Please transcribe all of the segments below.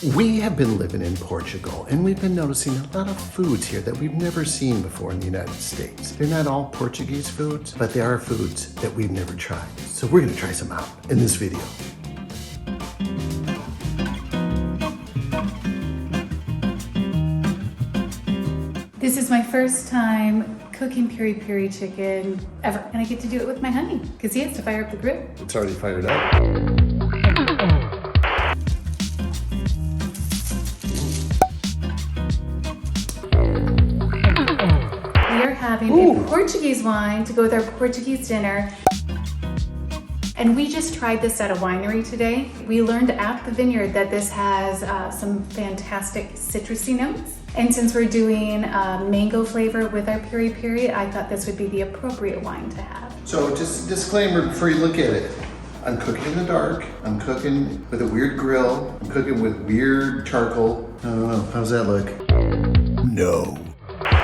We have been living in Portugal, and we've been noticing a lot of foods here that we've never seen before in the United States. They're not all Portuguese foods, but they are foods that we've never tried. So we're gonna try some out in this video. This is my first time cooking Piri Piri chicken ever, and I get to do it with my honey, because he has to fire up the grub. It's already fired up. Having a Portuguese wine to go with our Portuguese dinner. And we just tried this at a winery today. We learned at the vineyard that this has some fantastic citrusy notes. And since we're doing mango flavor with our Piri Piri, I thought this would be the appropriate wine to have. So just a disclaimer before you look at it. I'm cooking in the dark. I'm cooking with a weird grill. I'm cooking with weird charcoal. I don't know, how's that look? No.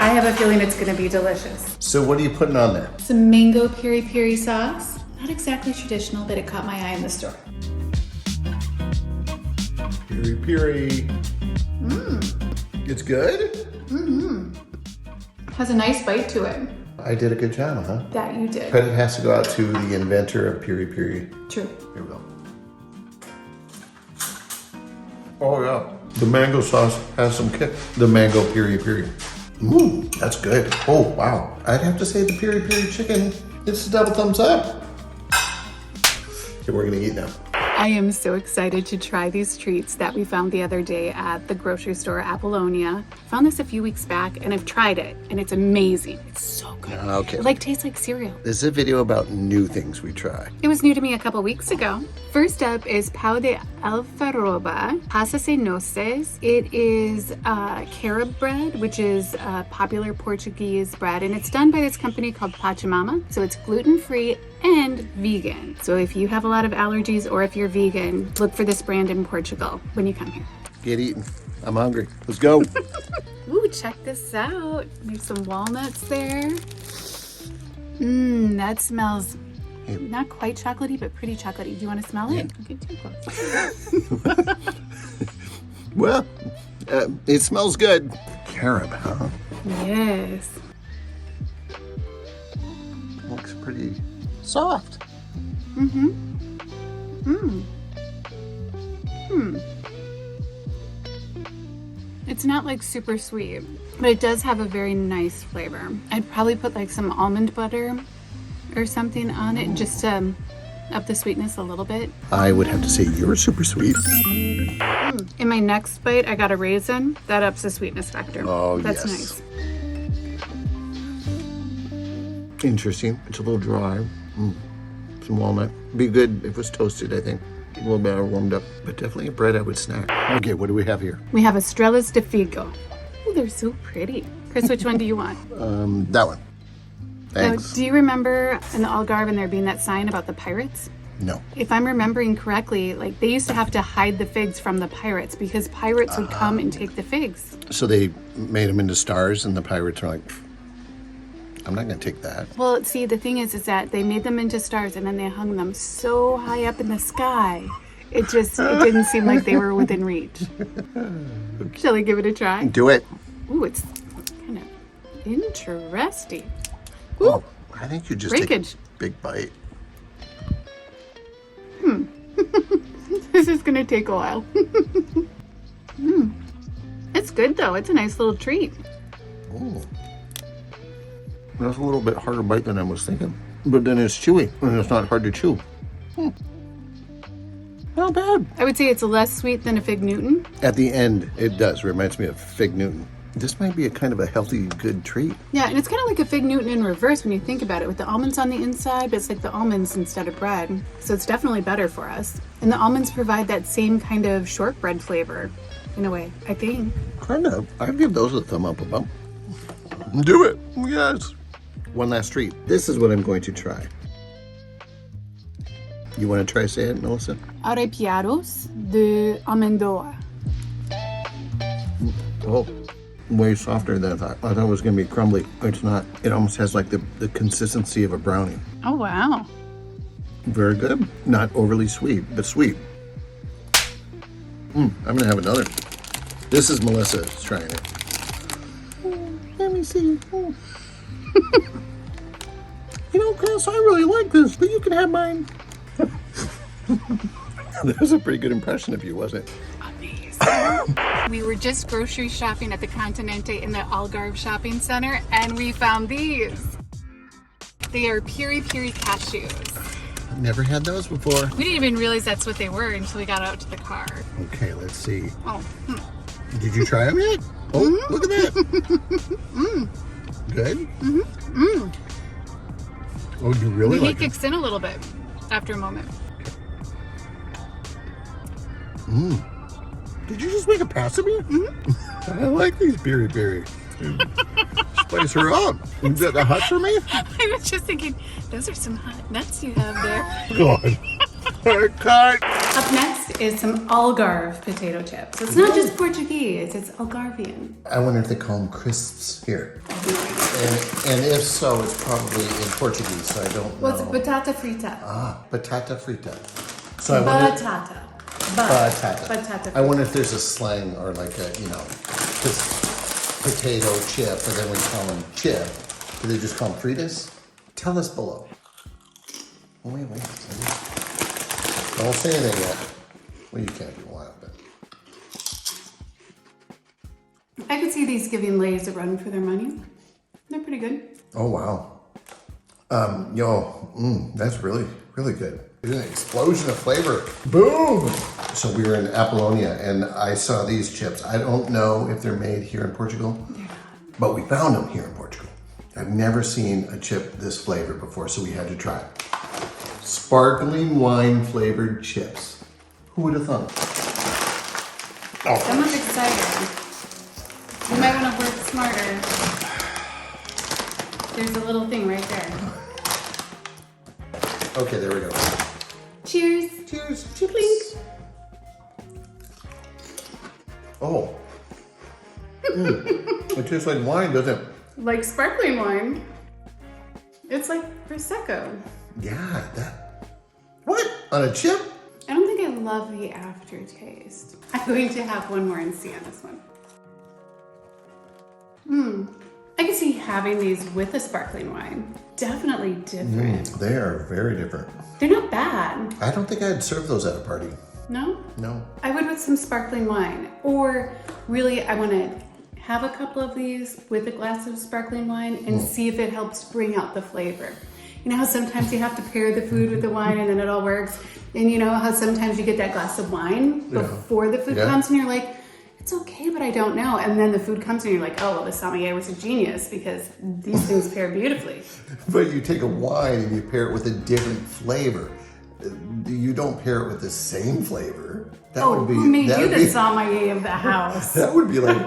I have a feeling it's gonna be delicious. So what are you putting on there? Some mango Piri Piri sauce. Not exactly traditional, but it caught my eye in the store. Piri Piri. It's good? Has a nice bite to it. I did a good job, huh? That you did. Credit has to go out to the inventor of Piri Piri. True. Here we go. Oh yeah. The mango sauce has some kick. The mango Piri Piri. That's good. Oh, wow. I'd have to say the Piri Piri chicken, it's a double thumbs up. Okay, we're gonna eat now. I am so excited to try these treats that we found the other day at the grocery store, Apollonia. Found this a few weeks back and I've tried it and it's amazing. It's so good. Okay. It tastes like cereal. This is a video about new things we try. It was new to me a couple weeks ago. First up is pão de alfaroba, pasas e noces. It is carob bread, which is a popular Portuguese bread, and it's done by this company called Pachamama. So it's gluten-free and vegan. So if you have a lot of allergies or if you're vegan, look for this brand in Portugal when you come here. Get eating. I'm hungry. Let's go. Ooh, check this out. There's some walnuts there. That smells not quite chocolatey, but pretty chocolatey. Do you want to smell it? Don't get too close. Well, it smells good. Carob, huh? Yes. Looks pretty soft. It's not like super sweet, but it does have a very nice flavor. I'd probably put like some almond butter or something on it just to up the sweetness a little bit. I would have to say you're super sweet. In my next bite, I got a raisin. That ups the sweetness factor. Oh, that's yes. Nice. Interesting. It's a little dry. Some walnut. Be good if it was toasted, I think. A little better warmed up, but definitely a bread I would snack. Okay, what do we have here? We have Estrelas de Figo. Oh, they're so pretty. Chris, which one do you want? That one. Thanks. Do you remember in the Algarve there being that sign about the pirates? No. If I'm remembering correctly, they used to have to hide the figs from the pirates because pirates would come and take the figs. So they made them into stars and the pirates are like, I'm not going to take that. Well, see, the thing is that they made them into stars and then they hung them so high up in the sky. It didn't seem like they were within reach. Shall we give it a try? Do it. Ooh, it's kind of interesting. Ooh. Oh, I think you just Breakage. take a big bite. This is going to take a while. It's good, though. It's a nice little treat. Ooh. That's a little bit harder bite than I was thinking. But then it's chewy, and it's not hard to chew. Not bad. I would say it's less sweet than a Fig Newton. At the end, it does. Reminds me of Fig Newton. This might be a kind of a healthy, good treat. Yeah, and it's kind of like a Fig Newton in reverse when you think about it, with the almonds on the inside, but it's like the almonds instead of bread. So it's definitely better for us. And the almonds provide that same kind of shortbread flavor, in a way, I think. Kind of. I'd give those a thumb up, a bump. Do it. Yes. One last treat. This is what I'm going to try. You want to try say it, Melissa? Arrepiados de Amêndoa. Oh, way softer than I thought. I thought it was going to be crumbly. It's not. It almost has like the consistency of a brownie. Oh, wow. Very good. Not overly sweet, but sweet. I'm gonna have another. This is Melissa's trying it. Let me see. You know, Chris, I really like this, but you can have mine. That was a pretty good impression of you, wasn't it? Amazing. We were just grocery shopping at the Continente in the Algarve shopping center, and we found these. They are Piri Piri Cashews. Never had those before. We didn't even realize that's what they were until we got out to the car. Okay, let's see. Oh. Did you try them yet? Oh, look at that. Good? Oh, you really The like heat kicks in a little bit after a moment. Did you just make a pass at me? I like these Piri Piri. Spice her up. Is that a hut for me? I was just thinking, those are some hot nuts you have there. God. Cut. Up next is some Algarve potato chips. It's not just Portuguese, it's Algarvian. I wonder if they call them crisps here. And if so, it's probably in Portuguese, so I don't know. Well, it's batata frita. Ah, batata frita. So I wonder. Batata. Batata. I wonder if there's a slang or like a, just potato chip, and then we call them chip. Do they just call them fritas? Tell us below. Oh, wait. Don't say anything yet. Well, you can't be wild, but. I could see these giving Lay's a run for their money. They're pretty good. Oh, wow. That's really, really good. There's an explosion of flavor. Boom! So we were in Apollonia and I saw these chips. I don't know if they're made here in Portugal, but we found them here in Portugal. I've never seen a chip this flavor before, so we had to try it. Sparkling wine flavored chips. Who would have thought? I'm excited. You might want to work smarter. There's a little thing right there. Okay, there we go. Cheers. Cheers. Chiplink. Oh. It tastes like wine, doesn't it? Like sparkling wine. It's like Prosecco. Yeah, that. What? On a chip? I don't think I love the aftertaste. I'm going to have one more and see on this one. I can see having these with a sparkling wine. Definitely different. They are very different. They're not bad. I don't think I'd serve those at a party. No? No. I would with some sparkling wine. Or really, I want to have a couple of these with a glass of sparkling wine and see if it helps bring out the flavor. You know how sometimes you have to pair the food with the wine and then it all works? And you know how sometimes you get that glass of wine before the food comes and you're like, it's okay, but I don't know. And then the food comes and you're like, oh, well, the sommelier was a genius because these things pair beautifully. But you take a wine and you pair it with a different flavor. You don't pair it with the same flavor. That would be, who made you the sommelier of the house? That would be like,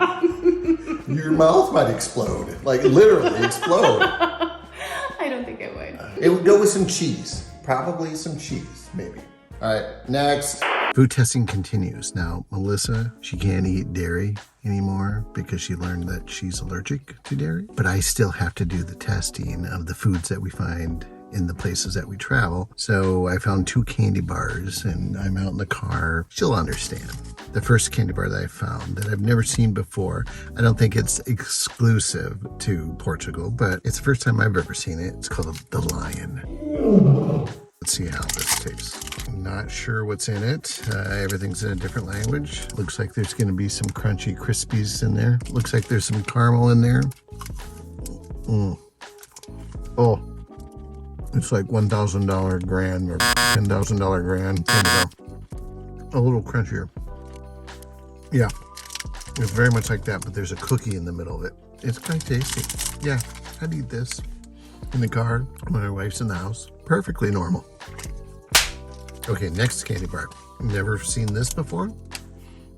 your mouth might explode. Like literally explode. I don't think it would. It would go with some cheese. Probably some cheese, maybe. All right, next. Food testing continues. Now, Melissa, she can't eat dairy anymore because she learned that she's allergic to dairy. But I still have to do the testing of the foods that we find in the places that we travel. So I found 2 candy bars and I'm out in the car. She'll understand. The first candy bar that I found that I've never seen before. I don't think it's exclusive to Portugal, but it's the first time I've ever seen it. It's called the Lion. Let's see how this tastes. Not sure what's in it. Everything's in a different language. Looks like there's going to be some crunchy crispies in there. Looks like there's some caramel in there. Oh, it's like $1,000 grand or $10,000 grand. A little crunchier. Yeah, it's very much like that, but there's a cookie in the middle of it. It's kind of tasty. Yeah, I'd eat this in the car when my wife's in the house. Perfectly normal. Okay, next candy bar. Never seen this before.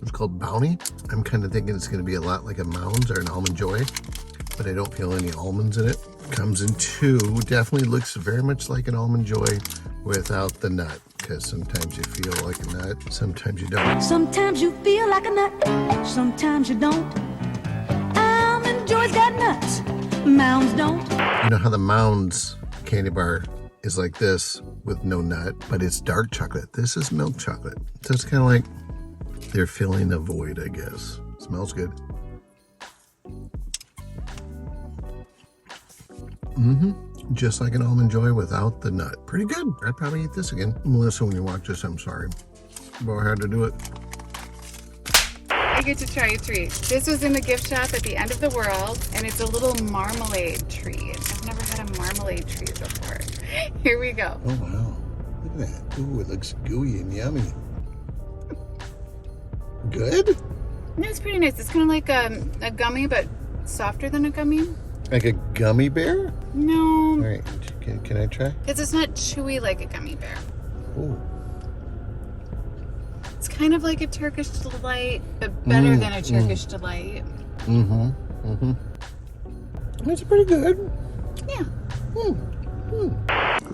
It's called Bounty. I'm kind of thinking it's going to be a lot like a Mounds or an Almond Joy, but I don't feel any almonds in it. Comes in 2. Definitely looks very much like an Almond Joy without the nut, because sometimes you feel like a nut, sometimes you don't. Sometimes you feel like a nut, sometimes you don't. Almond Joy's got nuts, Mounds don't. You know how the Mounds candy bar is like this with no nut, but it's dark chocolate. This is milk chocolate. So it's kind of like, They're filling a void, I guess. Smells good. Just like an Almond Joy without the nut. Pretty good. I'd probably eat this again. Melissa, when you watch this, I'm sorry. But I had to do it. I get to try a treat. This was in the gift shop at the end of the world, and it's a little marmalade tree. I've never had a marmalade tree before. Here we go. Oh, wow. Look at that. Ooh, it looks gooey and yummy. Good? It's pretty nice. It's kind of like a gummy, but softer than a gummy. Like a gummy bear? No. All right. Can I try? Because it's not chewy like a gummy bear. Ooh. It's kind of like a Turkish delight, but better than a Turkish delight. It's pretty good. Yeah.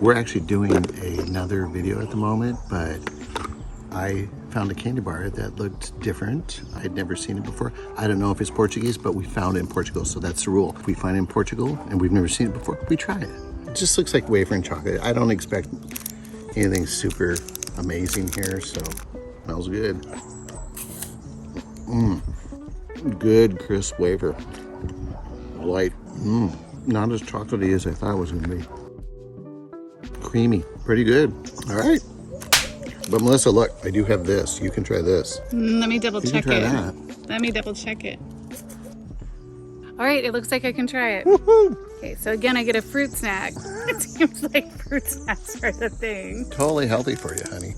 We're actually doing another video at the moment, but I found a candy bar that looked different. I'd never seen it before. I don't know if it's Portuguese, but we found it in Portugal, so that's the rule. If we find it in Portugal and we've never seen it before, we try it. It just looks like wafer and chocolate. I don't expect anything super amazing here, so smells good. Good crisp wafer. Light. Not as chocolatey as I thought it was gonna be. Creamy. Pretty good. All right. But Melissa, look, I do have this. You can try this. Let me double check try it. that. Let me double check it. All right, it looks like I can try it. Woohoo! Okay, so again, I get a fruit snack. It seems like fruit snacks are the thing. Totally healthy for you, honey.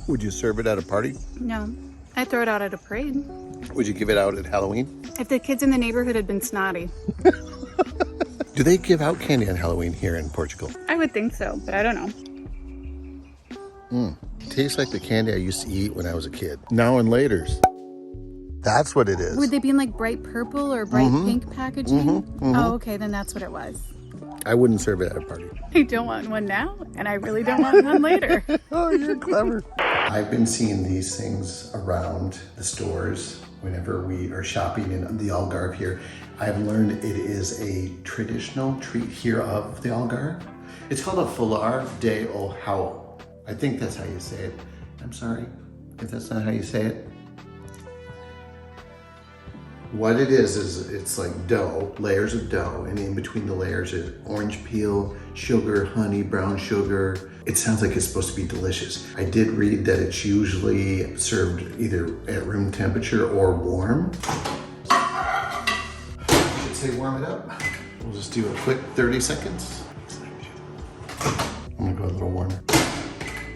Would you serve it at a party? No, I throw it out at a parade. Would you give it out at Halloween? If the kids in the neighborhood had been snotty. Do they give out candy on Halloween here in Portugal? I would think so, but I don't know. Tastes like the candy I used to eat when I was a kid. Now and laters. That's what it is. Would they be in like bright purple or bright pink packaging? Oh, okay, then that's what it was. I wouldn't serve it at a party. I don't want one now, and I really don't want one later. Oh, you're clever. I've been seeing these things around the stores whenever we are shopping in the Algarve here. I've learned it is a traditional treat here of the Algarve. It's called a Falar de Oau. I think that's how you say it. I'm sorry if that's not how you say it. What it is it's like dough, layers of dough, and in between the layers is orange peel, sugar, honey, brown sugar. It sounds like it's supposed to be delicious. I did read that it's usually served either at room temperature or warm. I should say warm it up. We'll just do a quick 30 seconds. I'm gonna go a little warmer.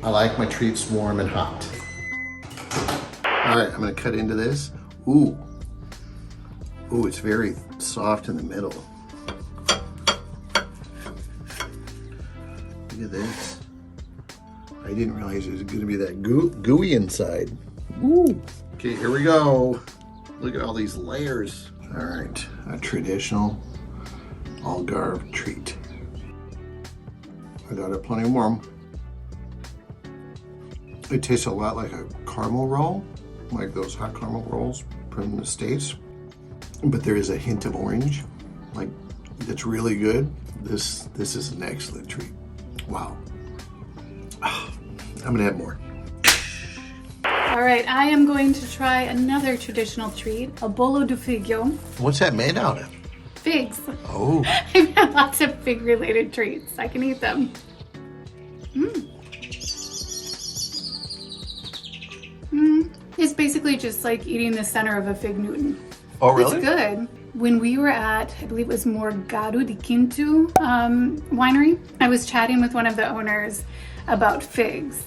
I like my treats warm and hot. All right, I'm gonna cut into this. Ooh, it's very soft in the middle. Look at this. I didn't realize it was gonna be that gooey inside. Ooh. Okay, here we go. Look at all these layers. All right, a traditional Algarve treat. I got it plenty warm. It tastes a lot like a caramel roll, like those hot caramel rolls from the States. But there is a hint of orange, like that's really good. This is an excellent treat. Wow. I'm gonna have more. All right, I am going to try another traditional treat, a bolo de figo. What's that made out of? Figs. Oh. I've had lots of fig-related treats. I can eat them. It's basically just like eating the center of a fig Newton. Oh, really? It's good. When we were at, I believe it was Morgado de Quinto winery, I was chatting with one of the owners about figs.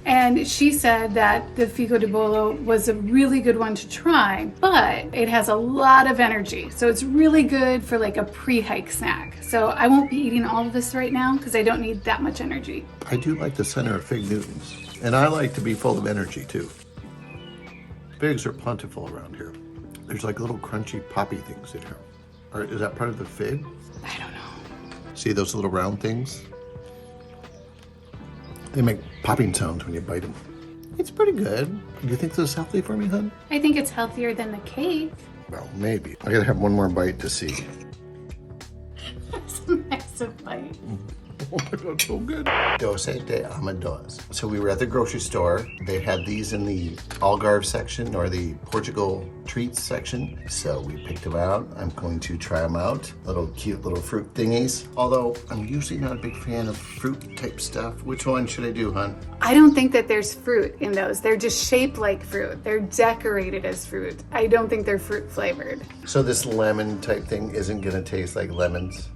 And she said that the Figo de Bolo was a really good one to try, but it has a lot of energy. So it's really good for like a pre-hike snack. So I won't be eating all of this right now because I don't need that much energy. I do like the center of fig Newtons. And I like to be full of energy too. Figs are plentiful around here. There's like little crunchy poppy things in here. Is that part of the fig? I don't know. See those little round things? They make popping sounds when you bite them. It's pretty good. Do you think this is healthy for me, hun? I think it's healthier than the cake. Well, maybe. I gotta have one more bite to see. That's a massive bite. Oh my God, so good. Doce de Amêndoas. So we were at the grocery store. They had these in the Algarve section or the Portugal treats section. So we picked them out. I'm going to try them out. Little cute little fruit thingies. Although I'm usually not a big fan of fruit type stuff. Which one should I do, hon? I don't think that there's fruit in those. They're just shaped like fruit. They're decorated as fruit. I don't think they're fruit flavored. So this lemon type thing isn't gonna taste like lemons?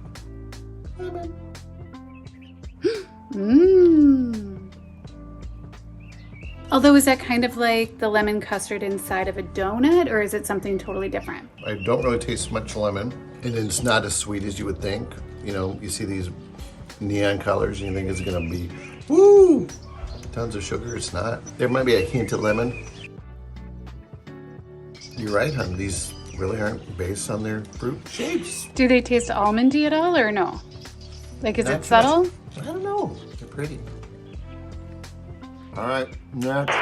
Lemon. Mmm. Although, is that kind of like the lemon custard inside of a donut, or is it something totally different? I don't really taste much lemon, and it's not as sweet as you would think. You know, you see these neon colors and you think it's gonna be, woo, tons of sugar. It's not. There might be a hint of lemon. You're right, hon. These really aren't based on their fruit shapes. Do they taste almondy at all, or no? Like, is it subtle? I don't know. They're pretty. All right, next.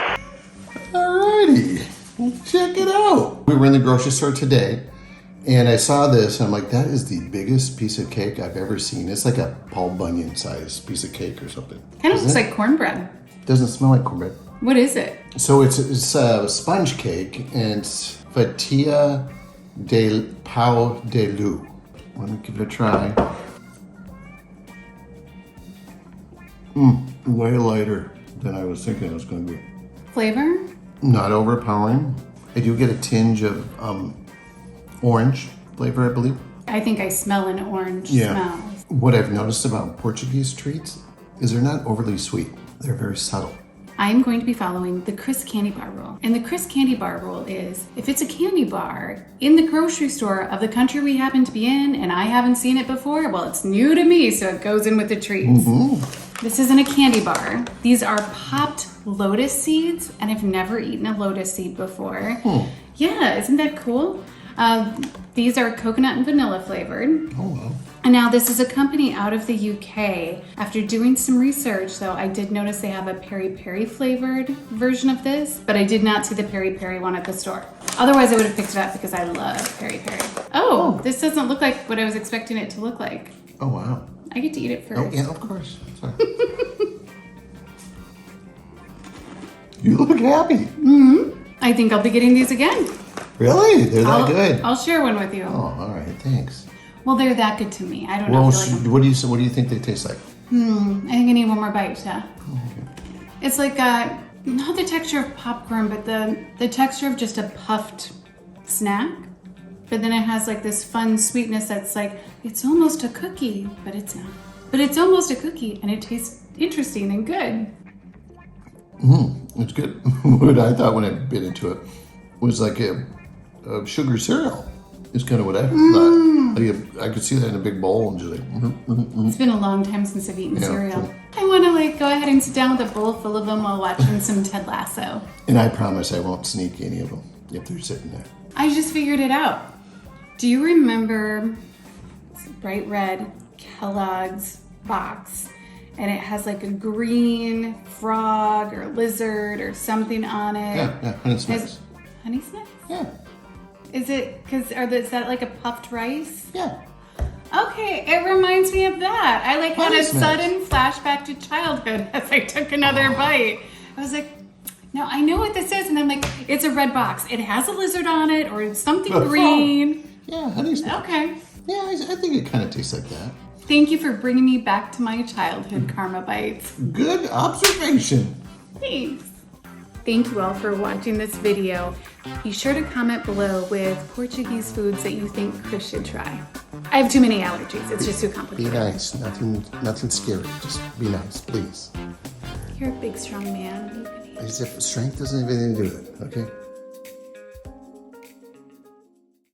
Alrighty, check it out. We were in the grocery store today, and I saw this, and I'm like, that is the biggest piece of cake I've ever seen. It's like a Paul Bunyan sized piece of cake or something. Kind of looks like cornbread. Doesn't smell like cornbread. What is it? So it's a sponge cake, and it's fatilla de pau de lu. Let me give it a try. Way lighter than I was thinking it was going to be. Flavor? Not overpowering. I do get a tinge of orange flavor, I believe. I think I smell an orange smell. What I've noticed about Portuguese treats is they're not overly sweet. They're very subtle. I'm going to be following the Chris Candy Bar rule. And the Chris Candy Bar rule is, if it's a candy bar in the grocery store of the country we happen to be in, and I haven't seen it before, well, it's new to me, so it goes in with the treats. This isn't a candy bar. These are popped lotus seeds, and I've never eaten a lotus seed before. Yeah, isn't that cool? These are coconut and vanilla flavored. Oh, wow. And now this is a company out of the UK. After doing some research, though, I did notice they have a peri peri flavored version of this, but I did not see the peri peri one at the store. Otherwise, I would have picked it up because I love peri peri. Oh, this doesn't look like what I was expecting it to look like. Oh, wow. I get to eat it first. Oh, yeah, of course. Sorry. You look happy. I think I'll be getting these again. Really? They're that good? I'll share one with you. Oh, all right. Thanks. Well, they're that good to me. I don't know. Well, I feel like what do you think they taste like? I think I need one more bite, yeah. It's like not the texture of popcorn, but the texture of just a puffed snack. But then it has like this fun sweetness that's like, it's almost a cookie, but it's not. But it's almost a cookie, and it tastes interesting and good. It's good. What I thought when I bit into it was like a sugar cereal. Is kind of what I thought. I could see that in a big bowl and just like. It's been a long time since I've eaten cereal. True. I want to like go ahead and sit down with a bowl full of them while watching some Ted Lasso. And I promise I won't sneak any of them if they're sitting there. I just figured it out. Do you remember it's a bright red Kellogg's box? And it has like a green frog or lizard or something on it. Yeah, Honey Smiths. Honey Smiths? Yeah. Is it, is that like a puffed rice? Yeah. Okay, it reminds me of that. I like had Honey a Smiths. sudden flashback to childhood as I took another bite. I was like, no, I know what this is. And I'm like, it's a red box. It has a lizard on it or something green. Yeah, Honey Smiths. Okay. Yeah, I think it kind of tastes like that. Thank you for bringing me back to my childhood Karma Bites. Good observation. Thanks. Thank you all for watching this video. Be sure to comment below with Portuguese foods that you think Chris should try. I have too many allergies. It's just too Be complicated. nice. Nothing scary. Just be nice, please. You're a big, strong man. As if strength doesn't have anything to do with it, okay?